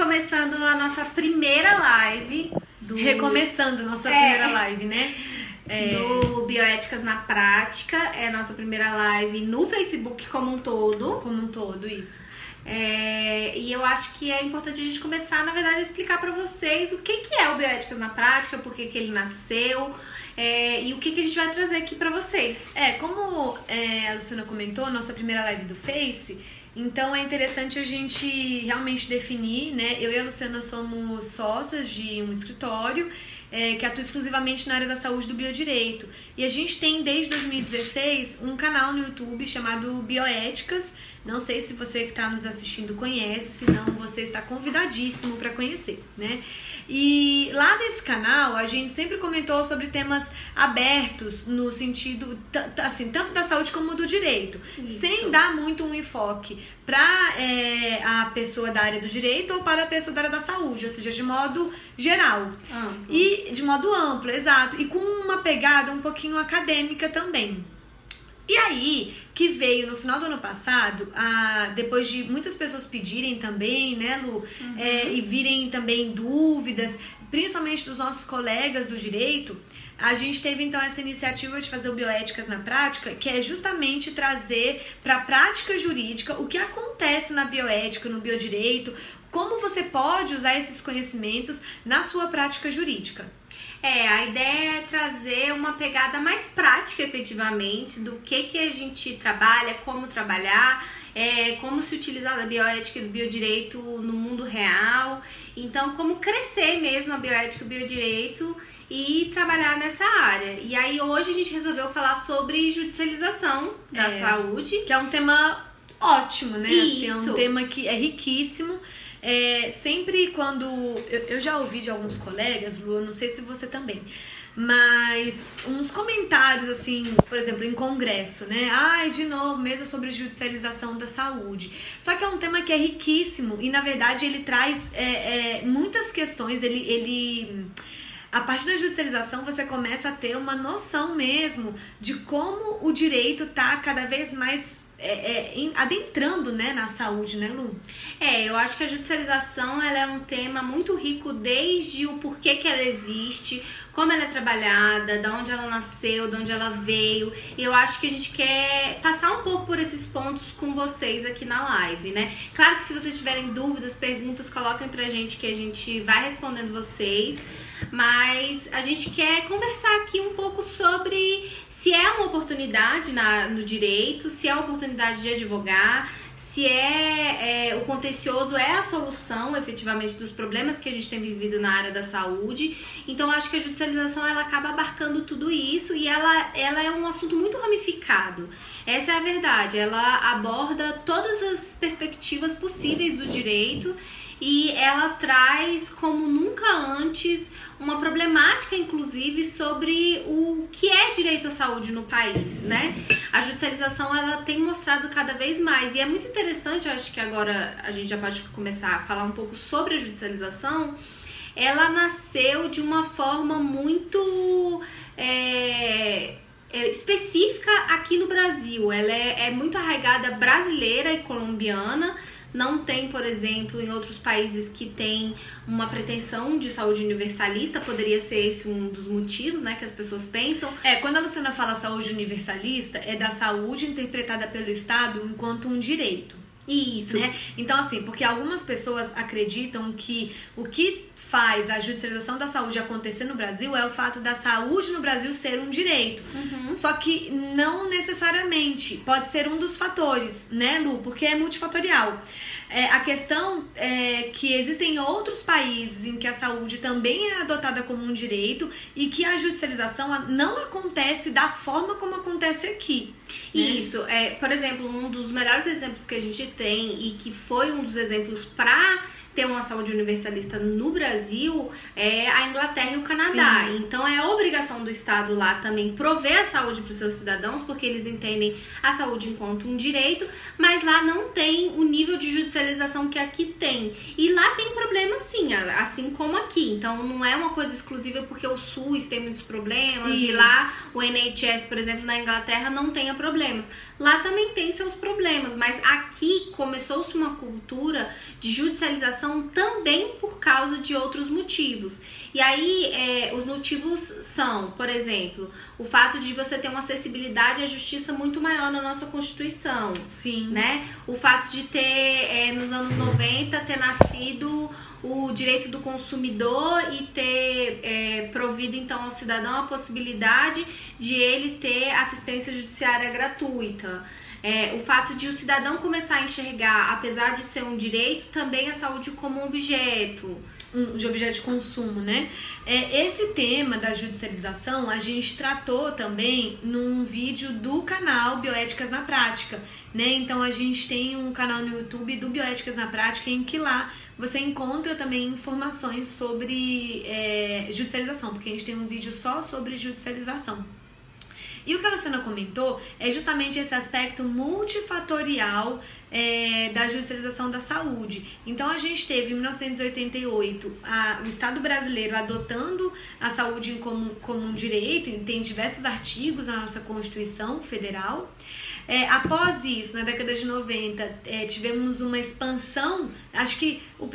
começando a nossa primeira live. Recomeçando nossa primeira live, né? Do Bioéticas na Prática. É a nossa primeira live no Facebook como um todo. Como um todo, isso. E eu acho que é importante a gente começar, na verdade, a explicar pra vocês o que é o Bioéticas na Prática, por que ele nasceu e o que a gente vai trazer aqui pra vocês. Como a Luciana comentou, nossa primeira live do Face, então é interessante a gente realmente definir, né? Eu e a Luciana somos sócias de um escritório que atua exclusivamente na área da saúde do biodireito. E a gente tem, desde 2016, um canal no YouTube chamado Bioéticas. Não sei se você que está nos assistindo conhece, se não, você está convidadíssimo para conhecer, né? E lá nesse canal a gente sempre comentou sobre temas abertos no sentido, assim, tanto da saúde como do direito, sem dar muito um enfoque para a pessoa da área do direito ou para a pessoa da área da saúde, ou seja, de modo geral. E de modo amplo, exato, e com uma pegada um pouquinho acadêmica também. E aí, que veio no final do ano passado, depois de muitas pessoas pedirem também, né, Lu? E virem também dúvidas, principalmente dos nossos colegas do direito, a gente teve então essa iniciativa de fazer o Bioéticas na Prática, que é justamente trazer para a prática jurídica o que acontece na bioética, no biodireito, como você pode usar esses conhecimentos na sua prática jurídica. A ideia é trazer uma pegada mais prática, efetivamente, do que a gente trabalha, como trabalhar, como se utilizar da bioética e do biodireito no mundo real. Então, como crescer mesmo a bioética e o biodireito e trabalhar nessa área. E aí, hoje a gente resolveu falar sobre judicialização da saúde. Que é um tema ótimo, né? Isso. Assim, é um tema que é riquíssimo. Sempre quando... Eu já ouvi de alguns colegas, Lu, não sei se você também, mas uns comentários assim, por exemplo, em congresso, né? De novo, mesa sobre judicialização da saúde. Só que é um tema que é riquíssimo e, na verdade, ele traz muitas questões, a partir da judicialização você começa a ter uma noção mesmo de como o direito está cada vez mais adentrando, né, na saúde, né, Lu? Eu acho que a judicialização ela é um tema muito rico desde o porquê que ela existe, como ela é trabalhada, de onde ela nasceu, de onde ela veio. E eu acho que a gente quer passar um pouco por esses pontos com vocês aqui na live, né? Claro que se vocês tiverem dúvidas, perguntas, coloquem pra gente que a gente vai respondendo vocês. Mas a gente quer conversar aqui um pouco sobre se é uma oportunidade no direito, se é uma oportunidade de advogar, se o contencioso é a solução, efetivamente, dos problemas que a gente tem vivido na área da saúde. Então, eu acho que a judicialização, ela acaba abarcando tudo isso e ela é um assunto muito ramificado. Essa é a verdade, ela aborda todas as perspectivas possíveis do direito e ela traz, como nunca antes, uma problemática, inclusive, sobre o que é direito à saúde no país, né? A judicialização, ela tem mostrado cada vez mais. E é muito interessante, eu acho que agora a gente já pode começar a falar um pouco sobre a judicialização. Ela nasceu de uma forma muito específica aqui no Brasil. Ela é muito arraigada brasileira e colombiana. Não tem, por exemplo, em outros países que tem uma pretensão de saúde universalista, poderia ser esse um dos motivos, né, que as pessoas pensam. Quando a Luciana fala saúde universalista, é da saúde interpretada pelo Estado enquanto um direito. Isso. Né? Então, assim, porque algumas pessoas acreditam que o que faz a judicialização da saúde acontecer no Brasil é o fato da saúde no Brasil ser um direito. Só que não necessariamente. Pode ser um dos fatores, né, Lu? Porque é multifatorial. A questão é que existem outros países em que a saúde também é adotada como um direito e que a judicialização não acontece da forma como acontece aqui. Né? Isso. Por exemplo, um dos melhores exemplos que a gente tem e que foi um dos exemplos para ter uma saúde universalista no Brasil é a Inglaterra e o Canadá. Sim. Então é obrigação do Estado lá também prover a saúde para os seus cidadãos, porque eles entendem a saúde enquanto um direito, mas lá não tem o nível de judicialização que aqui tem. E lá tem problema sim, assim como aqui. Então não é uma coisa exclusiva porque o SUS tem muitos problemas. Isso. E lá o NHS, por exemplo, na Inglaterra não tenha problemas. Lá também tem seus problemas, mas aqui começou-se uma cultura de judicialização judicialização também por causa de outros motivos. E aí, os motivos são, por exemplo, o fato de você ter uma acessibilidade à justiça muito maior na nossa Constituição. Sim. Né? O fato de ter, nos anos 90, ter nascido o direito do consumidor e ter provido, então, ao cidadão a possibilidade de ele ter assistência judiciária gratuita. O fato de o cidadão começar a enxergar, apesar de ser um direito, também a saúde como um objeto. De objeto de consumo, né? Esse tema da judicialização a gente tratou também num vídeo do canal Bioéticas na Prática, né? Então a gente tem um canal no YouTube do Bioéticas na Prática em que lá você encontra também informações sobre judicialização, porque a gente tem um vídeo só sobre judicialização. E o que a Luciana comentou é justamente esse aspecto multifatorial da judicialização da saúde. Então a gente teve em 1988 o Estado brasileiro adotando a saúde como um direito, tem diversos artigos na nossa Constituição Federal. Após isso, na década de 90, tivemos uma expansão. Acho que o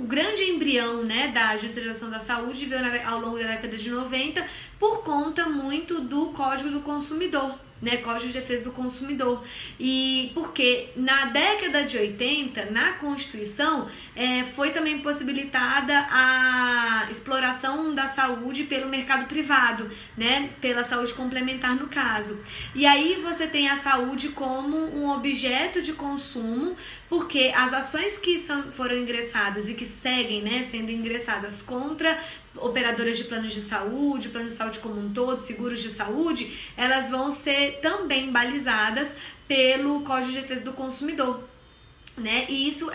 grande embrião, né, da judicialização da saúde veio ao longo da década de 90 por conta muito do Código do Consumidor, né, Código de Defesa do Consumidor. E porque na década de 80, na Constituição, foi também possibilitada a exploração da saúde pelo mercado privado, né, pela saúde complementar no caso. E aí você tem a saúde como um objeto de consumo, porque as ações que foram ingressadas e que seguem, né, sendo ingressadas contra operadoras de planos de saúde como um todo, seguros de saúde, elas vão ser também balizadas pelo Código de Defesa do Consumidor, né? E isso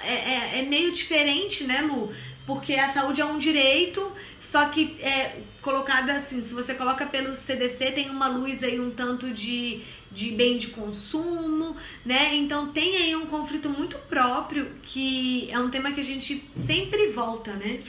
é meio diferente, né, Lu? Porque a saúde é um direito, só que colocada assim, se você coloca pelo CDC, tem uma luz aí um tanto de bem de consumo, né? Então tem aí um conflito muito próprio, que é um tema que a gente sempre volta, né?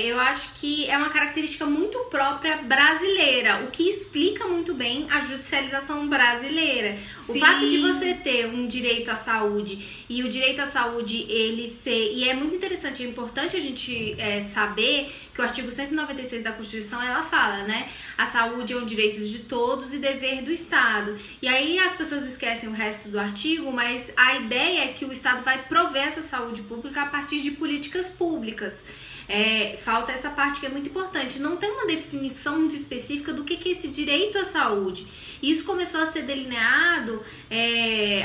Eu acho que é uma característica muito própria brasileira, o que explica muito bem a judicialização brasileira. Sim. O fato de você ter um direito à saúde e o direito à saúde ele ser... E é muito interessante, é importante a gente saber que o artigo 196 da Constituição, ela fala, né? A saúde é um direito de todos e dever do Estado. E aí as pessoas esquecem o resto do artigo, mas a ideia é que o Estado vai prover essa saúde pública a partir de políticas públicas. Falta essa parte que é muito importante. Não tem uma definição muito específica do que é esse direito à saúde. Isso começou a ser delineado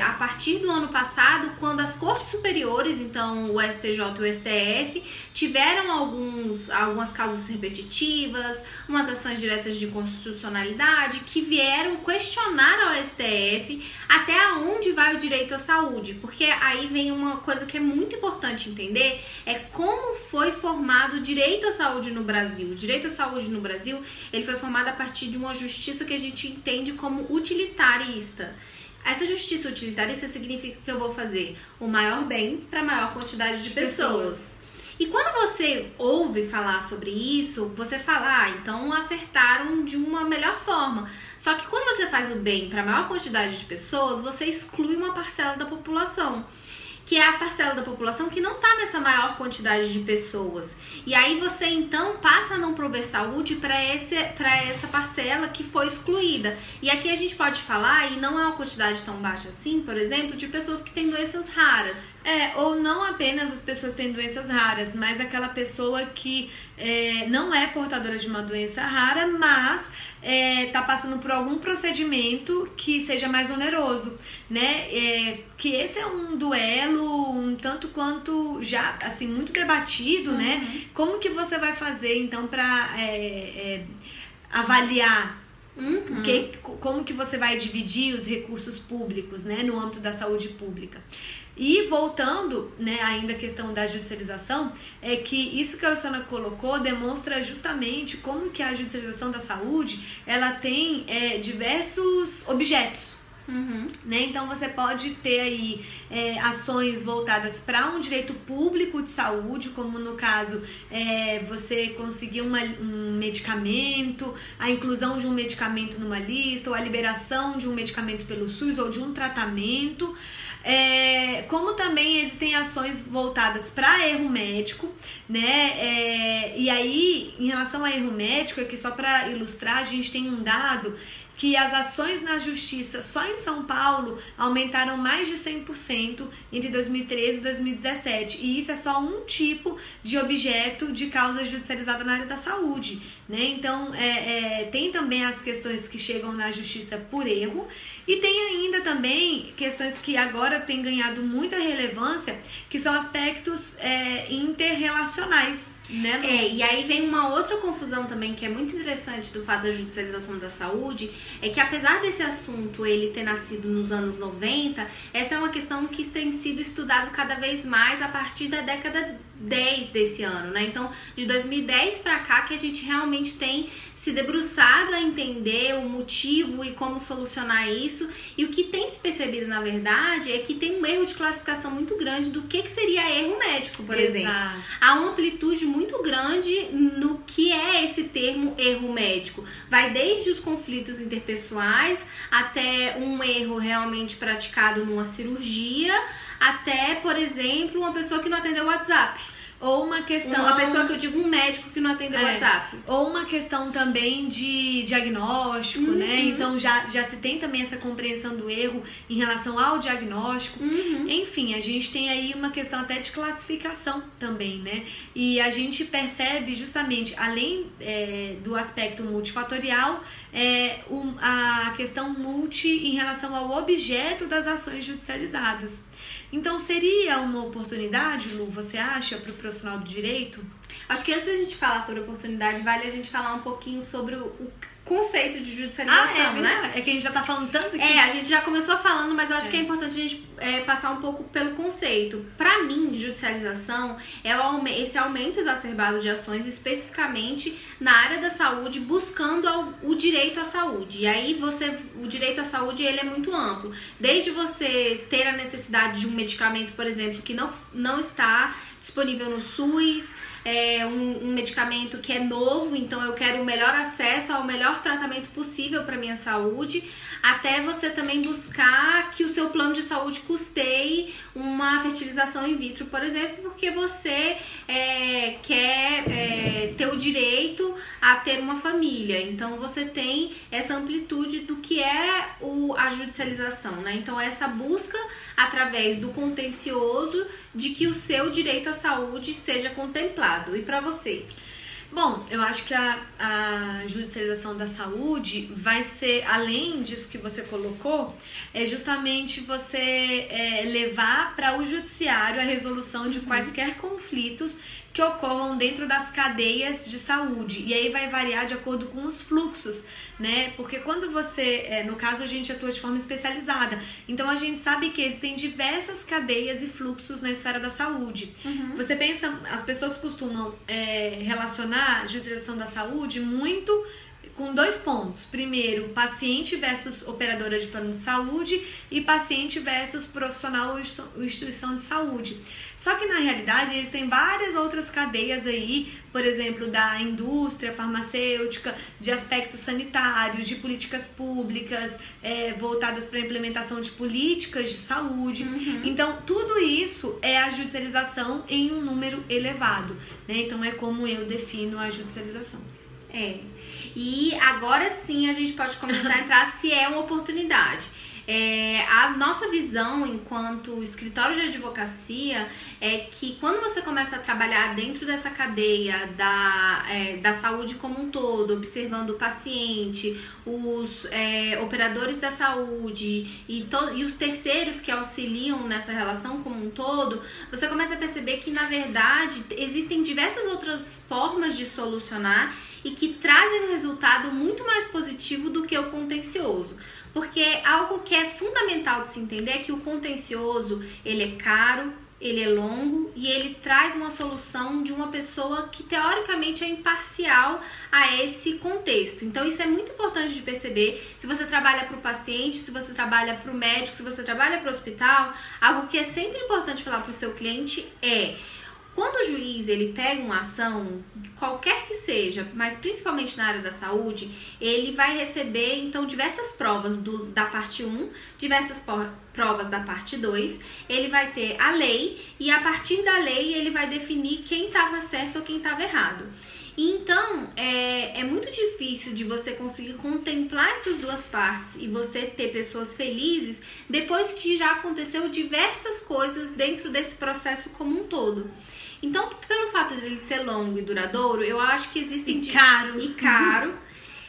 a partir do ano passado, quando as Cortes Superiores, então o STJ e o STF, tiveram algumas causas repetitivas, umas ações diretas de constitucionalidade, que vieram questionar ao STF até onde vai o direito à saúde. Porque aí vem uma coisa que é muito importante entender, como foi formado o direito à saúde no Brasil. O direito à saúde no Brasil, ele foi formado a partir de uma justiça que a gente entende como utilitarista. Essa justiça utilitarista significa que eu vou fazer o maior bem para a maior quantidade de pessoas. E quando você ouve falar sobre isso, você fala, então acertaram de uma melhor forma. Só que quando você faz o bem para a maior quantidade de pessoas, você exclui uma parcela da população, que é a parcela da população que não está nessa maior quantidade de pessoas. E aí você então passa a não prover saúde para essa parcela que foi excluída. E aqui a gente pode falar, e não é uma quantidade tão baixa assim, por exemplo, de pessoas que têm doenças raras. Ou não apenas as pessoas têm doenças raras, mas aquela pessoa que não é portadora de uma doença rara, mas tá passando por algum procedimento que seja mais oneroso, né? Que esse é um duelo um tanto quanto já, assim, muito debatido, né? Como que você vai fazer, então, para avaliar como que você vai dividir os recursos públicos, né, no âmbito da saúde pública? E voltando, né, ainda à questão da judicialização, é que isso que a Luciana colocou demonstra justamente como que a judicialização da saúde, ela tem diversos objetos, Né? Então você pode ter aí ações voltadas para um direito público de saúde, como no caso você conseguir um medicamento, a inclusão de um medicamento numa lista, ou a liberação de um medicamento pelo SUS ou de um tratamento. Como também existem ações voltadas para erro médico, né? E aí, em relação a erro médico, aqui só para ilustrar, a gente tem um dado que as ações na justiça só em São Paulo aumentaram mais de 100% entre 2013 e 2017. E isso é só um tipo de objeto de causa judicializada na área da saúde, né? Então, tem também as questões que chegam na justiça por erro, e tem ainda também questões que agora têm ganhado muita relevância, que são aspectos interrelacionais, né? E aí vem uma outra confusão também que é muito interessante do fato da judicialização da saúde, é que apesar desse assunto ele ter nascido nos anos 90, essa é uma questão que tem sido estudado cada vez mais a partir da década 10 desse ano, né? Então, de 2010 para cá que a gente realmente tem se debruçado a entender o motivo e como solucionar isso. E o que tem se percebido, na verdade, é que tem um erro de classificação muito grande do que seria erro médico, por exemplo. Há uma amplitude muito grande no que é esse termo erro médico. Vai desde os conflitos interpessoais até um erro realmente praticado numa cirurgia, até, por exemplo, uma pessoa que não atendeu o WhatsApp. Ou uma questão... Uma pessoa que eu digo um médico que não atendeu o WhatsApp. Ou uma questão também de diagnóstico, né? Então já se tem também essa compreensão do erro em relação ao diagnóstico. Enfim, a gente tem aí uma questão até de classificação também, né? E a gente percebe justamente, além do aspecto multifatorial, a questão multi em relação ao objeto das ações judicializadas. Então, seria uma oportunidade, Lu, você acha, para o profissional do direito? Acho que antes da gente falar sobre oportunidade, vale a gente falar um pouquinho sobre o conceito de judicialização, né? É que a gente já tá falando tanto aqui. A gente já começou falando, mas eu acho que é importante a gente passar um pouco pelo conceito. Pra mim, judicialização é esse aumento exacerbado de ações, especificamente na área da saúde, buscando o direito à saúde. E aí o direito à saúde ele é muito amplo. Desde você ter a necessidade de um medicamento, por exemplo, que não está disponível no SUS, um medicamento que é novo, então eu quero o melhor acesso ao melhor tratamento possível para minha saúde, até você também buscar que o seu plano de saúde custeie uma fertilização in vitro, por exemplo, porque você quer ter o direito a ter uma família. Então você tem essa amplitude do que é a judicialização, né? Então essa busca através do contencioso de que o seu direito à saúde seja contemplado. E para você? Bom, eu acho que a judicialização da saúde vai ser, além disso que você colocou, é justamente você levar para o judiciário a resolução de quaisquer conflitos que ocorram dentro das cadeias de saúde. E aí vai variar de acordo com os fluxos, né? Porque quando você, no caso a gente atua de forma especializada, então a gente sabe que existem diversas cadeias e fluxos na esfera da saúde. Você pensa, as pessoas costumam relacionar a judicialização da saúde muito com dois pontos. Primeiro, paciente versus operadora de plano de saúde e paciente versus profissional ou instituição de saúde. Só que na realidade existem várias outras cadeias aí, por exemplo, da indústria farmacêutica, de aspectos sanitários, de políticas públicas voltadas para a implementação de políticas de saúde. Então, tudo isso é a judicialização em um número elevado, né? Então, é como eu defino a judicialização. E agora sim a gente pode começar a entrar se é uma oportunidade. A nossa visão enquanto escritório de advocacia é que quando você começa a trabalhar dentro dessa cadeia da saúde como um todo, observando o paciente, os operadores da saúde e os terceiros que auxiliam nessa relação como um todo, você começa a perceber que na verdade existem diversas outras formas de solucionar e que trazem um resultado muito mais positivo do que o contencioso. Porque algo que é fundamental de se entender é que o contencioso, ele é caro, ele é longo e ele traz uma solução de uma pessoa que teoricamente é imparcial a esse contexto. Então isso é muito importante de perceber. Se você trabalha para o paciente, se você trabalha para o médico, se você trabalha para o hospital, algo que é sempre importante falar para o seu cliente é: quando o juiz ele pega uma ação, qualquer que seja, mas principalmente na área da saúde, ele vai receber então diversas provas da parte 1, diversas provas da parte 2, ele vai ter a lei e a partir da lei ele vai definir quem estava certo ou quem estava errado. Então, é muito difícil de você conseguir contemplar essas duas partes e você ter pessoas felizes depois que já aconteceu diversas coisas dentro desse processo como um todo. Então, pelo fato de ele ser longo e duradouro, eu acho que existem... caro.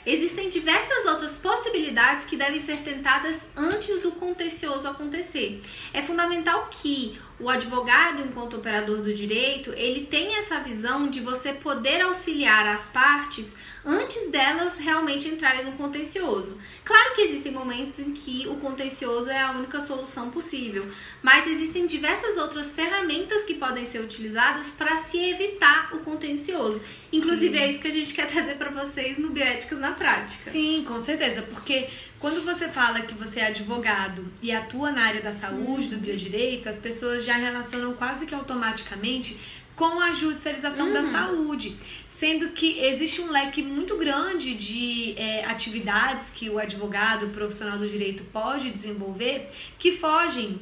Existem diversas outras possibilidades que devem ser tentadas antes do contencioso acontecer. É fundamental que o advogado, enquanto operador do direito, ele tenha essa visão de você poder auxiliar as partes antes delas realmente entrarem no contencioso. Claro que existem momentos em que o contencioso é a única solução possível, mas existem diversas outras ferramentas que podem ser utilizadas para se evitar o contencioso. Inclusive, é isso que a gente quer trazer para vocês no Bioéticas na Prática. Sim, com certeza, porque quando você fala que você é advogado e atua na área da saúde, do biodireito, as pessoas já relacionam quase que automaticamente com a judicialização da saúde, sendo que existe um leque muito grande de atividades que o advogado, o profissional do direito pode desenvolver que fogem,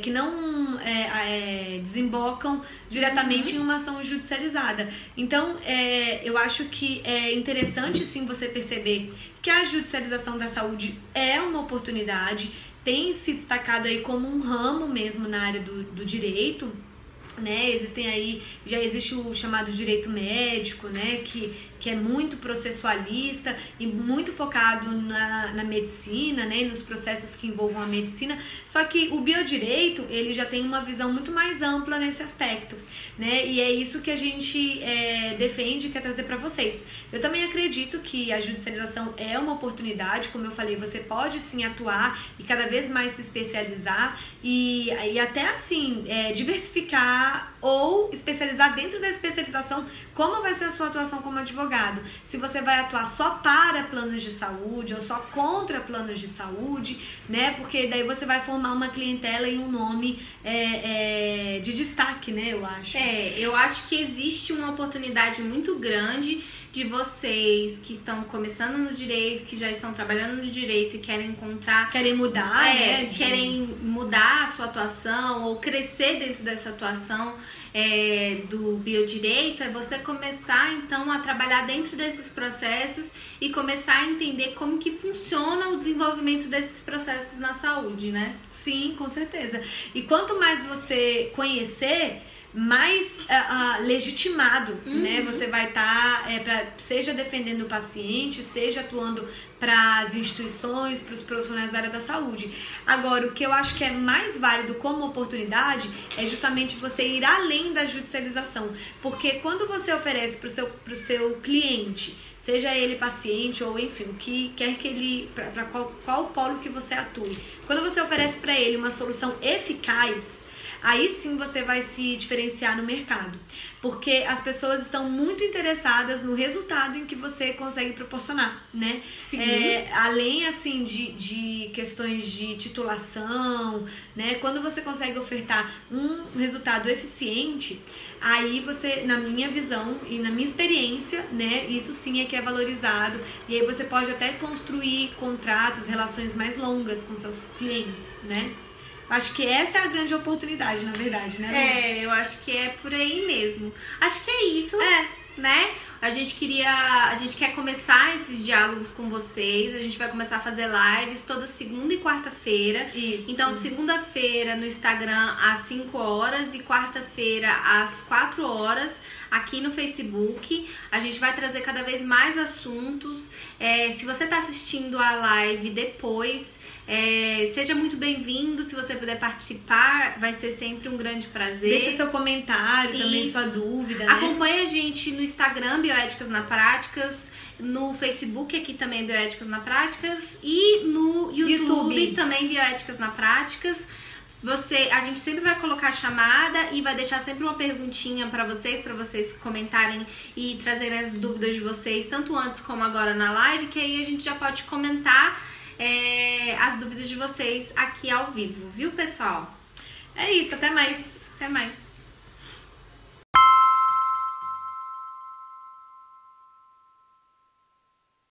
que não desembocam diretamente em uma ação judicializada. Então, eu acho que é interessante sim você perceber que a judicialização da saúde é uma oportunidade, tem se destacado aí como um ramo mesmo na área do direito, né? Já existe o chamado direito médico, né? Que é muito processualista e muito focado na medicina, né? E nos processos que envolvam a medicina. Só que o biodireito, ele já tem uma visão muito mais ampla nesse aspecto, né? E é isso que a gente defende e quer trazer para vocês. Eu também acredito que a judicialização é uma oportunidade, como eu falei, você pode sim atuar e cada vez mais se especializar e até assim, diversificar ou especializar dentro da especialização como vai ser a sua atuação como advogado. Se você vai atuar só para planos de saúde ou só contra planos de saúde, né? Porque daí você vai formar uma clientela e um nome de destaque, né? Eu acho. Eu acho que existe uma oportunidade muito grande de vocês que estão começando no direito, que já estão trabalhando no direito e querem mudar, né? Querem mudar a sua atuação ou crescer dentro dessa atuação do biodireito, é você começar então a trabalhar dentro desses processos e começar a entender como que funciona o desenvolvimento desses processos na saúde, né? Sim, com certeza. E quanto mais você conhecer, mais legitimado, né? Você vai estar, seja defendendo o paciente, seja atuando para as instituições, para os profissionais da área da saúde. Agora, o que eu acho que é mais válido como oportunidade é justamente você ir além da judicialização, porque quando você oferece para o seu cliente, seja ele paciente ou enfim, o que quer que ele, para qual polo que você atue, quando você oferece para ele uma solução eficaz, aí sim você vai se diferenciar no mercado, porque as pessoas estão muito interessadas no resultado em que você consegue proporcionar, né? Sim. Além assim de questões de titulação, né? Quando você consegue ofertar um resultado eficiente, aí você, na minha visão e na minha experiência, né? Isso sim é que é valorizado e aí você pode até construir contratos, relações mais longas com seus clientes, né? Acho que essa é a grande oportunidade, na verdade, né, Lu? Eu acho que é por aí mesmo. Acho que é isso, né? A gente quer começar esses diálogos com vocês. A gente vai começar a fazer lives toda segunda e quarta-feira. Isso. Então, segunda-feira no Instagram às 5 horas e quarta-feira às 4 horas aqui no Facebook. A gente vai trazer cada vez mais assuntos. Se você está assistindo a live depois, seja muito bem-vindo. Se você puder participar, vai ser sempre um grande prazer. Deixa seu comentário, também sua dúvida, né? Acompanha a gente no Instagram, Bioéticas na Práticas, no Facebook aqui também Bioéticas na Práticas e no YouTube também Bioéticas na Práticas. A gente sempre vai colocar chamada e vai deixar sempre uma perguntinha pra vocês comentarem e trazerem as dúvidas de vocês, tanto antes como agora na live, que aí a gente já pode comentar as dúvidas de vocês aqui ao vivo, viu, pessoal? É isso, até mais. Até mais.